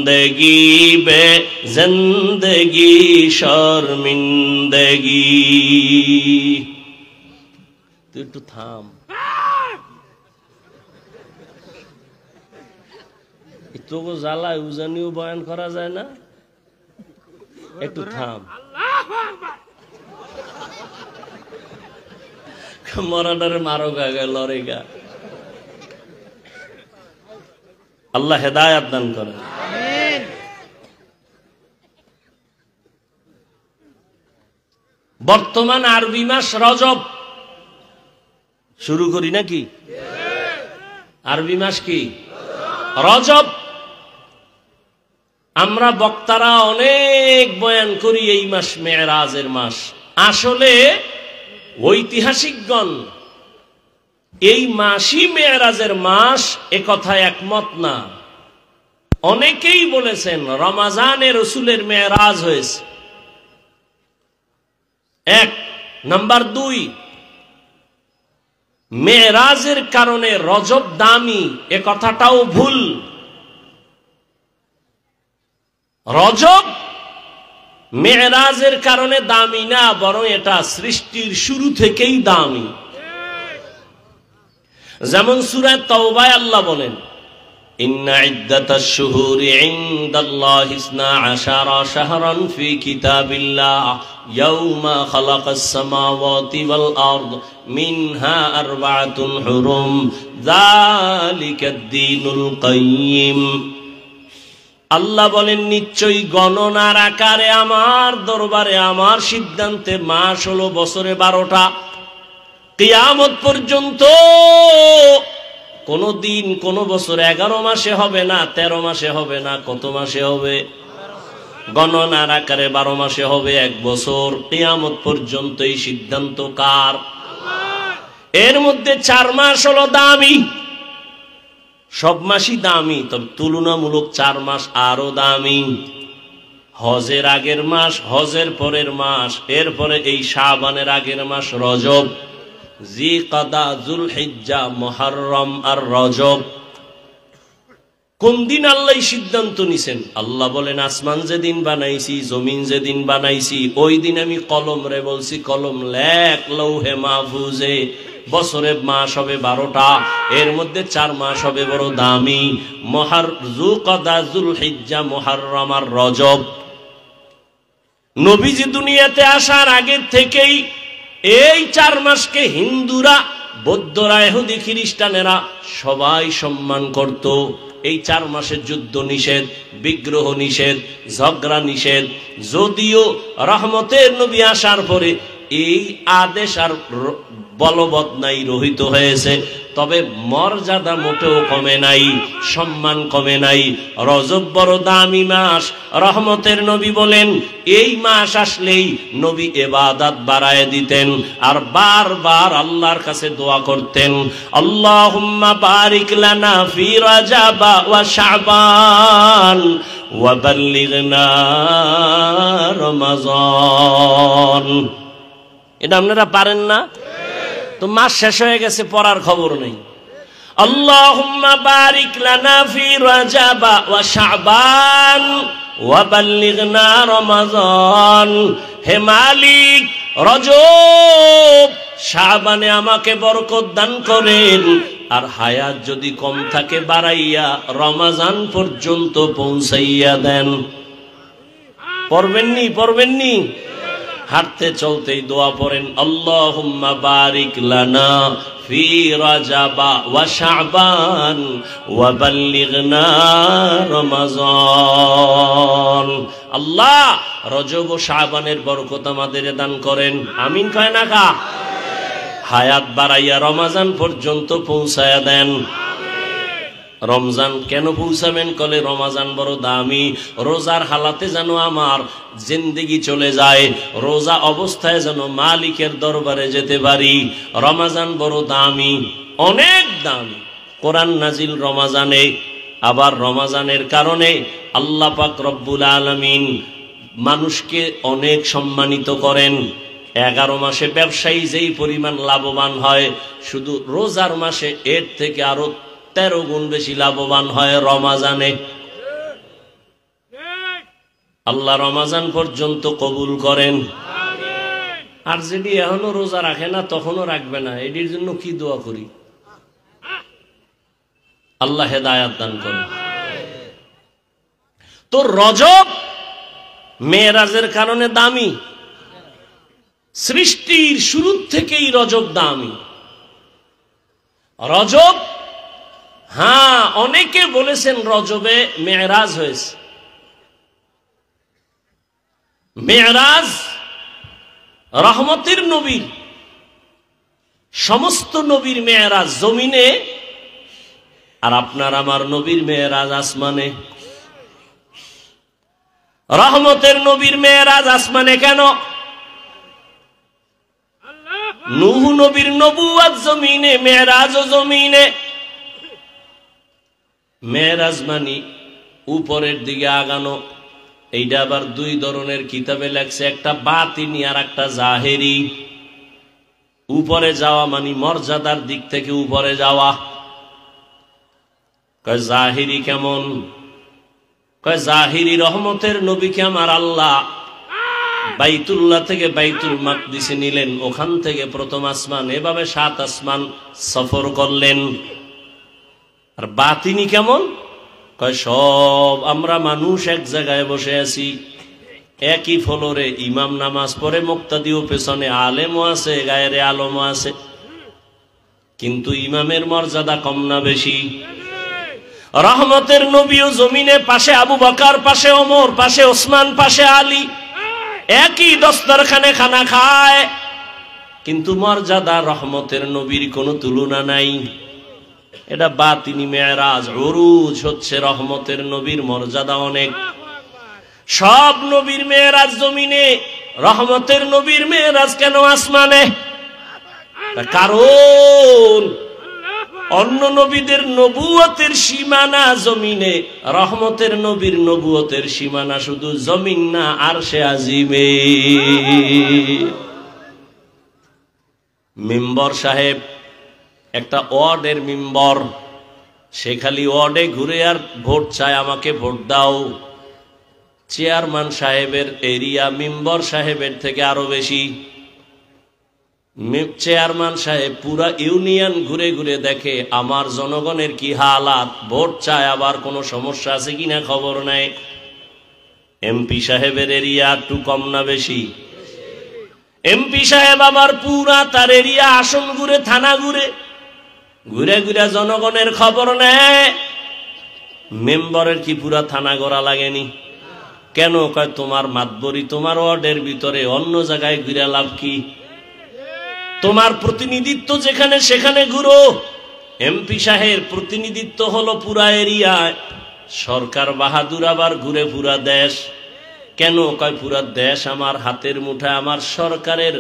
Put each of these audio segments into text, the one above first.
জিন্দগি বে জিন্দগি শর্মিন্দগি। তুই একটু থাম, তোকে জ্বালায় উজানিও বয়ান করা যায় না, একটু থাম। মরাডারে মারো গা লড়ে গা। আল্লাহ হেদায়াত দান করেন। বর্তমান আরবি মাস রজব শুরু করি নাকি? আরবি মাস কি? রজব। আমরা বক্তারা অনেক বয়ান করি এই মাস মেরাজের মাস। আসলে ঐতিহাসিকগণ এই মাসই মেরাজের মাস এ কথায় একমত না। অনেকেই বলেছেন রমাজানে রসুলের মেরাজ হয়েছে। এক নাম্বার, দুই, মেরাজের কারণে রজব দামি এ কথাটাও ভুল। রজব মেরাজের কারণে দামি না, বরং এটা সৃষ্টির শুরু থেকেই দামি। যেমন সূরা তাওবায় আল্লাহ বলেন, ইন্না ইদ্দাতাশ শুহুরি ইনদাল্লাহি 12 শাহরান ফি কিতাবিল্লাহ ইয়াওমা খালাকাস সামাওয়াতি ওয়াল আরদ মিনহা আরবাআতুন হুরুম যালিকাদ দীনুল কাইয়্যিম। আল্লাহ বলেন, নিশ্চয়ই গণনার আকারে আমার দরবারে আমার সিদ্ধান্তে মাস হলো বছরে 12টা। কিয়ামত পর্যন্ত কোন দিন কোন বছর 11 মাসে হবে না, 13 মাসে হবে না, কত মাসে হবে? গণনার আকারে 12 মাসে হবে 1 বছর। কিয়ামত পর্যন্ত এই সিদ্ধান্ত কার? এর মধ্যে 4 মাস হলো দামি। সব মাসই দামি, তবে তুলনামূলক 4 মাস আরো দামি। হজের আগের মাস, হজের পরের মাস, এরপরে এই শাবানের আগের মাস রজব, জিকাদা, যুলহিজ্জা, মুহররম আর রজব। কোন দিন আল্লাহ সিদ্ধান্ত নিছেন? আল্লাহ বলেন, আসমান যেদিন বানাইছি, জমিন যেদিন বানাইছি, ওই দিন আমি কলম রে বলছি, কলম লেখ লৌহে মাহফুজে। বছরে মাস হবে 12টা, এর মধ্যে 4 মাস হবে বড় দামি, জিকাদা, যুলহিজ্জা, মুহররম আর রজব। নবীজি দুনিয়াতে আসার আগে থেকেই এই 4 মাসকে হিন্দুরা, বৌদ্ধরা, ইহুদি, খ্রিস্টানেরা সবাই সম্মান করত। এই 4 মাসের যুদ্ধ নিষেধ, বিগ্রহ নিষেধ, ঝগড়া নিষেধ। যদিও রহমতের নবী আসার পরে এই আদেশ আর বলবৎ নাই, রহিত হয়েছে, তবে মর্যাদা মোটেও কমে নাই, সম্মান কমে নাই। রজব বড় দামি মাস। রহমতের নবী বলেন, এই মাস আসলেই নবী ইবাদত বাড়ায় দিতেন আর বারবার আল্লাহর কাছে দোয়া করতেন, আল্লাহুম্মা বারিক লানা ফি রাজাব ওয়া শাবান ওয়া বাল্লিগনা রমাজান। এটা আপনারা পারেন না? তো মাস শেষ হয়ে গেছে, পড়ার খবর নেই। আল্লাহুম্মা বারিক লানা ফি রাজাব ওয়া শাবান ওয়া বাল্লিগনা রমাজান। হে মালিক, রজব শাবানে আমাকে বরকত দান করেন, আর হায়াত যদি কম থাকে বাড়াইয়া রমাজান পর্যন্ত পৌঁছাইয়া দেন। পড়বেননি? পড়বেননি? হাঁটতে চলতেই দোয়া পড়েন, আল্লাহুম্মা বারিক লানা ফি রাজাব ওয়া শাবান ওয়া বাল্লিগনা রমাজান। আল্লাহ, রজব ও শাবানের বরকত আমাদের দান করেন। আমিন কয় না কা? হায়াত বাড়াইয়া রমাজান পর্যন্ত পৌঁছায়া দেন। রমজান কেন পৌঁছাবেন? কলে রমাজান বড় দামি। রোজার হালাতে যেন আমার জিন্দেগি চলে যায়, রোজা অবস্থায় যেন মালিকের দরবারে যেতে পারি। রমাজান বড় দামি, অনেক দামি। কোরআন নাজিল রমাজানে, আবার রমাজানের কারণে আল্লাহ পাক রব্বুল আলামিন মানুষকে অনেক সম্মানিত করেন। 11 মাসে ব্যবসায়ী যেই পরিমাণ লাভবান হয়, শুধু রোজার মাসে এর থেকে আরো 13 গুণ বেশি লাভবান হয় রমাজানে। আল্লাহ রমজান পর্যন্ত কবুল করেন। আর যদি এখনো রোজা রাখে না তখনও রাখবে না, এটির জন্য কি দোয়া করি? আল্লাহ হেদায়াত দান করেন। তো রজব মেরাজের কারণে দামি, সৃষ্টির শুরু থেকেই রজব দামি। রজব, হ্যাঁ, অনেকে বলেছেন রজবে মেরাজ হয়েছে। মেরাজ রহমতের নবীর, সমস্ত নবীর মেরাজ জমিনে, আর আপনার আমার নবীর মেরাজ আসমানে। রহমতের নবীর মেরাজ আসমানে কেন? নূহ নবীর নবুয়ত জমিনে, মেরাজও জমিনে। মেরাজ মানে উপরের দিকে আগানো। এইটা আবার দুই ধরনের কিতাবে লেখছে, একটা বাতিনি আর একটা জাহেরি। উপরে যাওয়া মানে মর্যাদার দিক থেকে উপরে যাওয়া। কয় জাহিরি কেমন? কয় জাহিরি রহমতের নবীকে আমার আল্লাহ বাইতুল্লাহ থেকে বাইতুল মাকদিসে নিলেন, ওখান থেকে প্রথম আসমান, এভাবে 7 আসমান সফর করলেন। আর বাতিনি কেমন? কয় সব আমরা মানুষ এক জায়গায় বসে আছি, একই ফ্লোরে, ইমাম নামাজ পড়ে, মুক্তাদিও পেছনে, আলেমও আছে, গায়েরে আলমও আছে, কিন্তু ইমামের মর্যাদা কম না বেশি? রহমতের নবীও জমিনে, পাশে আবু বকর, পাশে ওমর, পাশে ওসমান, পাশে আলী, একই দস্তরখানে খানা খায়, কিন্তু মর্যাদা রহমতের নবীর কোনো তুলনা নাই। এটা বাতিনি মেরাজ। উরুজ হচ্ছে রহমতের নবীর মর্যাদা অনেক। সব নবীর মেরাজ জমিনে, রহমতের নবীর মেরাজ কেন আসমানে? কারণ অন্য নবীদের নবুয়তের সীমানা জমিনে, রহমতের নবীর নবুয়তের সীমানা শুধু জমিন না, আরশে আজিমে। মিম্বর সাহেব একটা ওয়ার্ডের মিম্বর, সে খালি ওয়ার্ডে ঘুরে আর ভোট চায়, আমাকে ভোট দাও। চেয়ারম্যান সাহেবের এরিয়া মিম্বর সাহেবের থেকে আরো বেশি। চেয়ারম্যান সাহেব পুরা ইউনিয়ন ঘুরে ঘুরে দেখে আমার জনগণের কি হালাত, ভোট চায়, আবার কোনো সমস্যা আছে কিনা খবর নেয়। এমপি সাহেবের এরিয়া একটু কম না বেশি? এমপি সাহেব আবার পুরা তার এরিয়া, আসন ঘুরে, থানা ঘুরে, ঘুরে ঘুরে জনগণের খবর নেয়। মেম্বারের কি পুরা থানা গড়া লাগেনি? কেন? কয় তোমার মাতবরি তোমার ওয়ার্ডের ভিতরে, অন্য জায়গায় ঘুরে লাভ কি? তোমার প্রতিনিধিত্ব যেখানে সেখানে ঘুরো। এমপি সাহেব প্রতিনিধিত্ব হলো পুরা এরিয়ায়, সরকার বাহাদুর আবার ঘুরে পুরা দেশ। কেন? কয় পুরা দেশ আমার হাতের মুঠায়, আমার সরকারের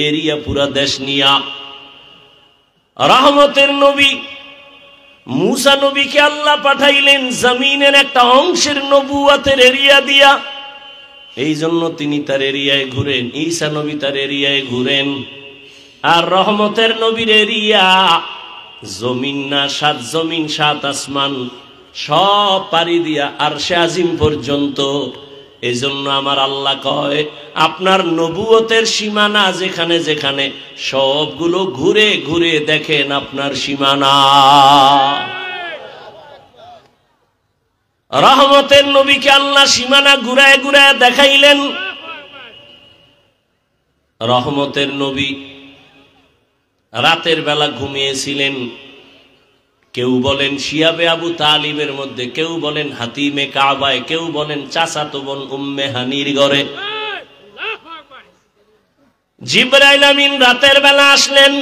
এরিয়া পুরা দেশ নিয়া। রহমতের নবী মুসা নবীকে আল্লাহ পাঠাইলেন জমিনের একটা অংশের নবুয়তের এরিয়া দিয়া, এই জন্য তিনি তার এরিয়ায় ঘুরেন। ঈসা নবী তার এরিয়ায় ঘুরেন। আর রহমতের নবীর এরিয়া জমিন না, 7 জমিন 7 আসমান সব পাড়ি দিয়া আরশে আজিম পর্যন্ত। এই জন্য আমার আল্লাহ কয় আপনার নবুয়তের সীমানা যেখানে যেখানে, সবগুলো ঘুরে ঘুরে দেখেন আপনার সীমানা। রহমতের নবীকে আল্লাহ সীমানা ঘুরায় ঘুরায় দেখাইলেন। রহমতের নবী রাতের বেলা ঘুমিয়েছিলেন। কেউ বলেন শিয়াবে আবু তালিবের মধ্যে, কেউ বলেন হাতিমে কাবায়, কেউ বলেন চাচাতো বোন উম্মে হানির ঘরে। জিবরাইল আমিন রাতের বেলা আসলেন,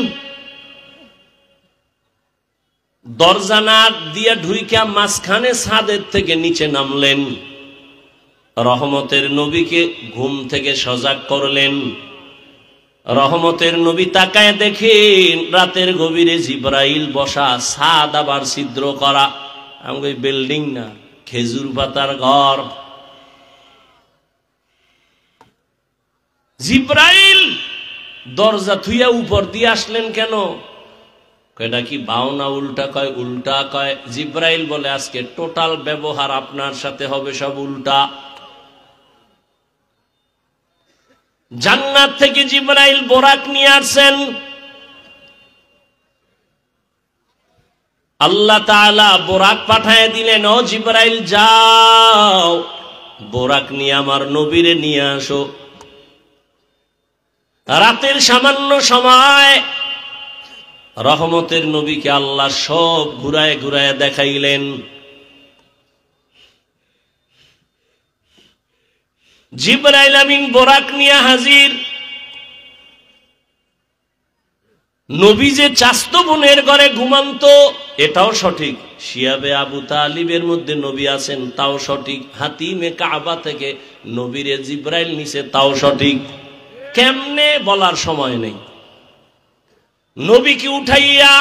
দরজা না দিয়া ঢুইকা মাঝখানে ছাদের থেকে নিচে নামলেন। রহমতের নবীকে ঘুম থেকে সজাগ করলেন। রহমতের নবী তাকায় দেখেন রাতের গভীরে জিবরাইল বসা, ছাদ আবার ছিদ্র করা। আমি বিল্ডিং না, খেজুর পাতার ঘর। জিবরাইল দরজা থুইয়া উপর দিয়ে আসলেন কেন? এটা কি বাউনা উল্টা কয়? উল্টা কয়। জিবরাইল বলে আজকে টোটাল ব্যবহার আপনার সাথে হবে সব উল্টা। জান্নাত থেকে জিবরাইল বোরাক নিয়ে আসছেন। আল্লাহ তাআলা বোরাক পাঠায় দিলেন, ও জিবরাইল যাও, বোরাক নিয়ে আমার নবীরে নিয়ে আসো। রাতের সামান্য সময় রহমতের নবীকে আল্লাহ সব ঘুরায় ঘুরায় দেখাইলেন। জিবরাইল আমিন বোরাক নিয়ে হাজির। নবী যে চাস্তো বোনের ঘরে ঘুমান্ত এটাও সঠিক, শিয়াবে আবু তালিবের মধ্যে নবী আছেন তাও সঠিক, হাতিমে কাবা থেকে নবীরে জিবরাইল নিছে তাও সঠিক। কেমনে বলার সময় নেই। নবীকে উঠাইয়া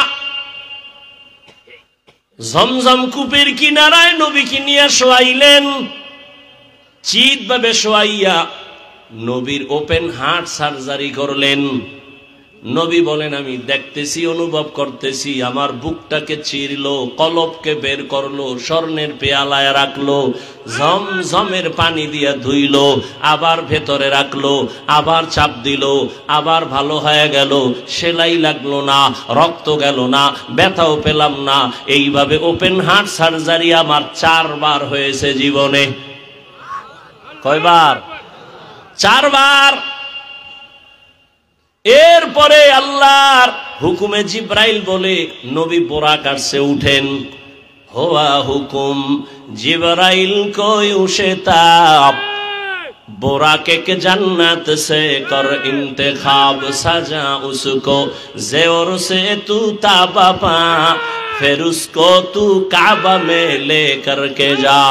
জমজম কূপের কিনারায় নবীকে নিয়ে শোয়াইলেন। চিত ভাবে শোয়াইয়া নবীর ওপেন হার্ট সার্জারি করলেন। নবী বলেন, আমি দেখতেছি, অনুভব করতেছি, আমার বুকটাকে চিরলো, কলবকে বের করলো, স্বর্ণের পেয়ালায় রাখলো, ঝমঝমের পানি দিয়ে ধুইলো, আবার ভেতরে রাখলো, আবার চাপ দিল, আবার ভালো হয়ে গেল, সেলাই লাগলো না, রক্ত গেল না, ব্যথাও পেলাম না। এইভাবে ওপেন হার্ট সার্জারি আমার 4 বার হয়েছে জীবনে। কয়বার? 4 বার। এরপরে আল্লাহর হুকুমে জিবরাইল বলে, নবী বোরাক আসছে, উঠেন। হুয়া হুকুম জিবরাইল কোই উশেতাব, बोराके के जन्नत से कर इंतखाब, सजा उसको ज़ेवर से तू ताबा पा, फिर उसको तू काबा में लेकर के जा।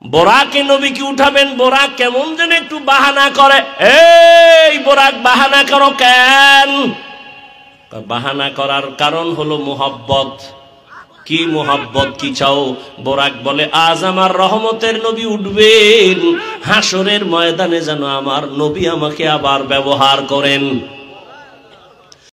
বোরাকে নবীকে উঠাবেন। বোরাক কেমন যেন একটু বাহানা করে, এই বোরাক বাহানা করো কেন? বাহানা করার কারণ হলো মোহাব্বত। কি মোহাব্বত, কি চাও? বোরাক বলে, আজ আমার রহমতের নবী উঠবেন, হাসরের ময়দানে যেন আমার নবী আমাকে আবার ব্যবহার করেন।